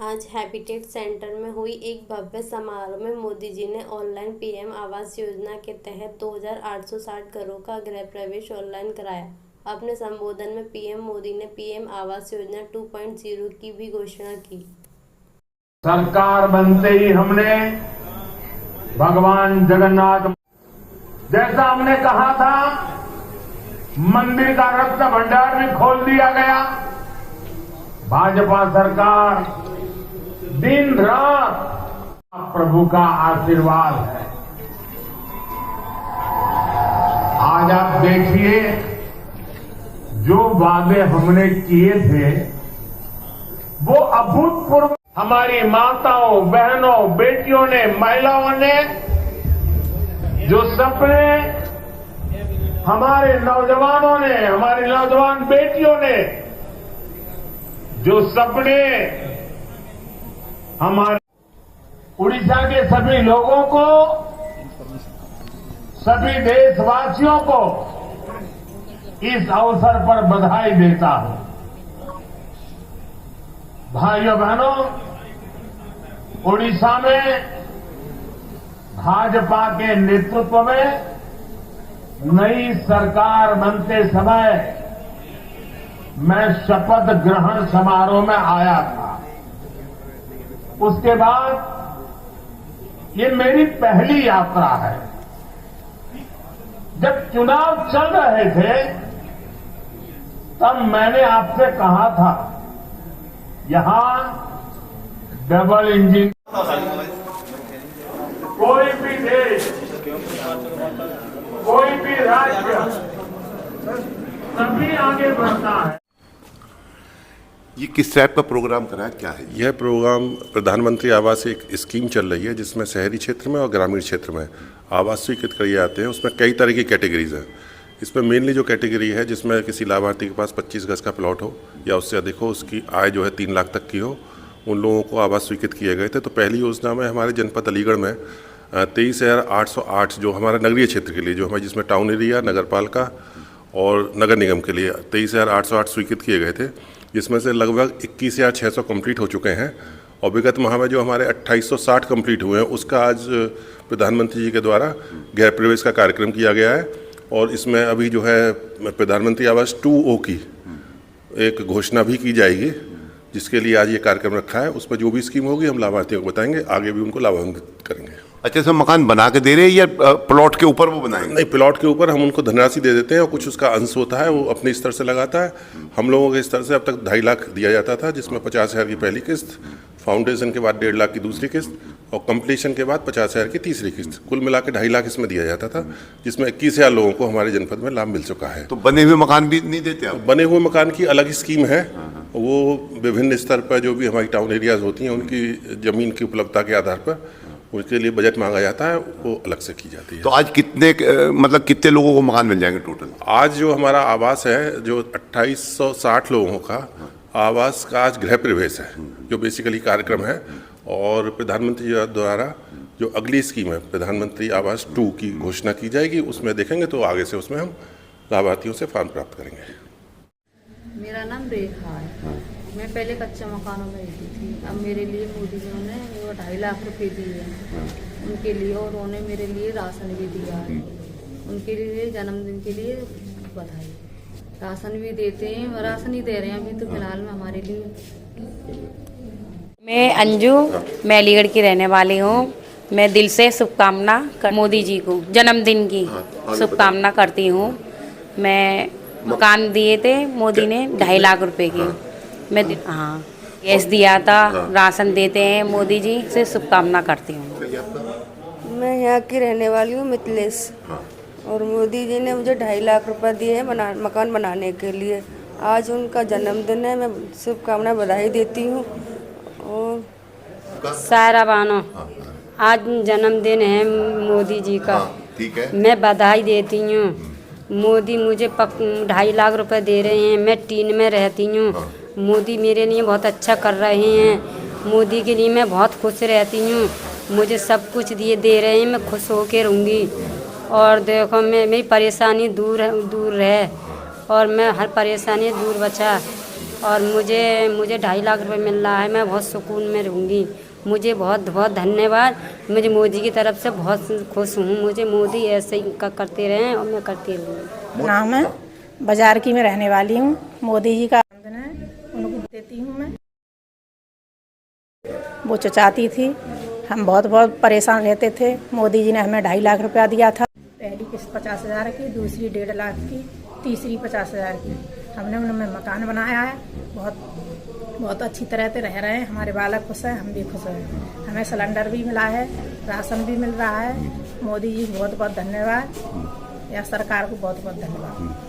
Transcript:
आज habitat centre में हुई एक भव्य समारोह में मोदी जी ने ऑनलाइन पीएम आवास योजना के तहत 2,860 घरों का गृह प्रवेश ऑनलाइन कराया। अपने संबोधन में पीएम मोदी ने पीएम आवास योजना 2.0 की भी घोषणा की। सरकार बनते ही हमने भगवान जगन्नाथ, जैसा हमने कहा था, मंदिर का रक्त भंडार भी खोल दिया गया। भाजपा सरकार दिन रात प्रभु का आशीर्वाद है। आज आप देखिए, जो वादे हमने किए थे वो अभूतपूर्व, हमारी माताओं, बहनों, बेटियों ने, महिलाओं ने जो सपने, हमारे नौजवानों ने, हमारी नौजवान बेटियों ने जो सपने, हमारे उड़ीसा के सभी लोगों को, सभी देशवासियों को इस अवसर पर बधाई देता हूं। भाइयों बहनों, उड़ीसा में भाजपा के नेतृत्व में नई सरकार बनते समय मैं शपथ ग्रहण समारोह में आया था। उसके बाद ये मेरी पहली यात्रा है। जब चुनाव चल रहे थे तब मैंने आपसे कहा था, यहां डबल इंजन, कोई भी देश, कोई भी राज्य तभी आगे बढ़ता है। ये किस टाइप का प्रोग्राम करा है, क्या है? यह प्रोग्राम प्रधानमंत्री आवास एक स्कीम चल रही है जिसमें शहरी क्षेत्र में और ग्रामीण क्षेत्र में आवास स्वीकृत किए जाते हैं। उसमें कई तरह की कैटेगरीज हैं। इसमें मेनली जो कैटेगरी है जिसमें किसी लाभार्थी के पास 25 गज का प्लॉट हो या उससे अधिक हो, उसकी आय जो है 3 लाख तक की हो, उन लोगों को आवास स्वीकृत किए गए थे। तो पहली योजना में हमारे जनपद अलीगढ़ में 23,808 जो हमारा नगरीय क्षेत्र के लिए, जो हमारे जिसमें टाउन एरिया, नगर पालिका और नगर निगम के लिए 23,808 स्वीकृत किए गए थे, जिसमें से लगभग 21,600 कंप्लीट हो चुके हैं। और विगत माह में जो हमारे 2,860 कंप्लीट हुए हैं, उसका आज प्रधानमंत्री जी के द्वारा गृह प्रवेश का कार्यक्रम किया गया है। और इसमें अभी जो है प्रधानमंत्री आवास 2.0 की एक घोषणा भी की जाएगी, जिसके लिए आज ये कार्यक्रम रखा है। उसमें जो भी स्कीम होगी हम लाभार्थियों को बताएंगे, आगे भी उनको लाभान्वित करेंगे। अच्छा, सब मकान बना के दे रहे हैं या प्लॉट के ऊपर वो बनाएंगे? नहीं, प्लॉट के ऊपर हम उनको धनराशि दे देते हैं और कुछ उसका अंश होता है वो अपने स्तर से लगाता है। हम लोगों के स्तर से अब तक 2.5 लाख दिया जाता था, जिसमें 50,000 की पहली किस्त, फाउंडेशन के बाद 1.5 लाख की दूसरी किस्त और कंप्लीशन के बाद 50,000 की तीसरी किस्त, कुल मिला के 2.5 लाख इसमें दिया जाता था, जिसमें 21,000 लोगों को हमारे जनपद में लाभ मिल चुका है। तो बने हुए मकान भी नहीं देते आप? बने हुए मकान की अलग स्कीम है, वो विभिन्न स्तर पर जो भी हमारी टाउन एरियाज होती हैं उनकी ज़मीन की उपलब्धता के आधार पर उनके लिए बजट मांगा जाता है, वो अलग से की जाती है। तो आज कितने लोगों को मकान मिल जाएंगे टोटल? आज जो हमारा आवास है, जो 2,860 लोगों का आवास का आज गृह प्रवेश है, जो बेसिकली कार्यक्रम है। और प्रधानमंत्री जी द्वारा जो अगली स्कीम है प्रधानमंत्री आवास 2 की घोषणा की जाएगी, उसमें देखेंगे तो आगे से उसमें हम लाभार्थियों से फॉर्म प्राप्त करेंगे। मेरा नाम रेखा है। मैं पहले कच्चे मकानों में रहती थी। अब मेरे लिए मोदी जी ने वो 2.5 लाख रुपए दिए हैं उनके लिए, और उन्होंने मेरे लिए राशन भी दिया है। उनके लिए जन्मदिन के लिए बधाई। राशन भी देते हैं, राशन ही दे रहे हैं अभी तो फिलहाल में हमारे लिए। मैं अंजू, मैं अलीगढ़ की रहने वाली हूँ। मैं दिल से शुभकामना मोदी जी को जन्मदिन की शुभकामना करती हूँ। मैं मकान दिए थे मोदी ने 2.5 लाख रुपए की। मैं गैस दिया था, राशन देते हैं, मोदी जी से शुभकामना करती हूँ। मैं यहाँ की रहने वाली हूँ मिथिलेश, और मोदी जी ने मुझे 2.5 लाख रुपए दिए हैं मकान बनाने के लिए। आज उनका जन्मदिन है, मैं शुभकामना बधाई देती हूँ। और सायरा बानो, आज जन्मदिन है मोदी जी का। ठीक है, मैं बधाई देती हूँ। मोदी मुझे 2.5 लाख रुपए दे रहे हैं। मैं टीन में रहती हूँ। मोदी मेरे लिए बहुत अच्छा कर रहे हैं। मोदी के लिए मैं बहुत खुश रहती हूँ। मुझे सब कुछ दे रहे हैं, मैं खुश होकर रहूँगी। और देखो, मेरी परेशानी दूर है और मैं हर परेशानी दूर बचा। और मुझे 2.5 लाख रुपए मिल रहा है। मैं बहुत सुकून में रहूँगी। मुझे बहुत बहुत धन्यवाद। मुझे मोदी की तरफ से बहुत खुश हूँ। मुझे मोदी ऐसे ही करते रहें और मैं करती रहूँगी। नाम है, बाजार की मैं रहने वाली हूँ। मोदी जी का वंदना है, उनको देती हूँ मैं। वो चाहती थी, हम बहुत परेशान रहते थे। मोदी जी ने हमें 2.5 लाख रुपया दिया था। पहली किस्त 50,000 की, दूसरी 1.5 लाख की, तीसरी 50,000 की। हमने उनमें मकान बनाया है। बहुत अच्छी तरह से रह रहे हैं। हमारे बालक खुश हैं, हम भी खुश हैं। हमें सिलेंडर भी मिला है, राशन भी मिल रहा है। मोदी जी बहुत बहुत धन्यवाद, या सरकार को बहुत बहुत धन्यवाद।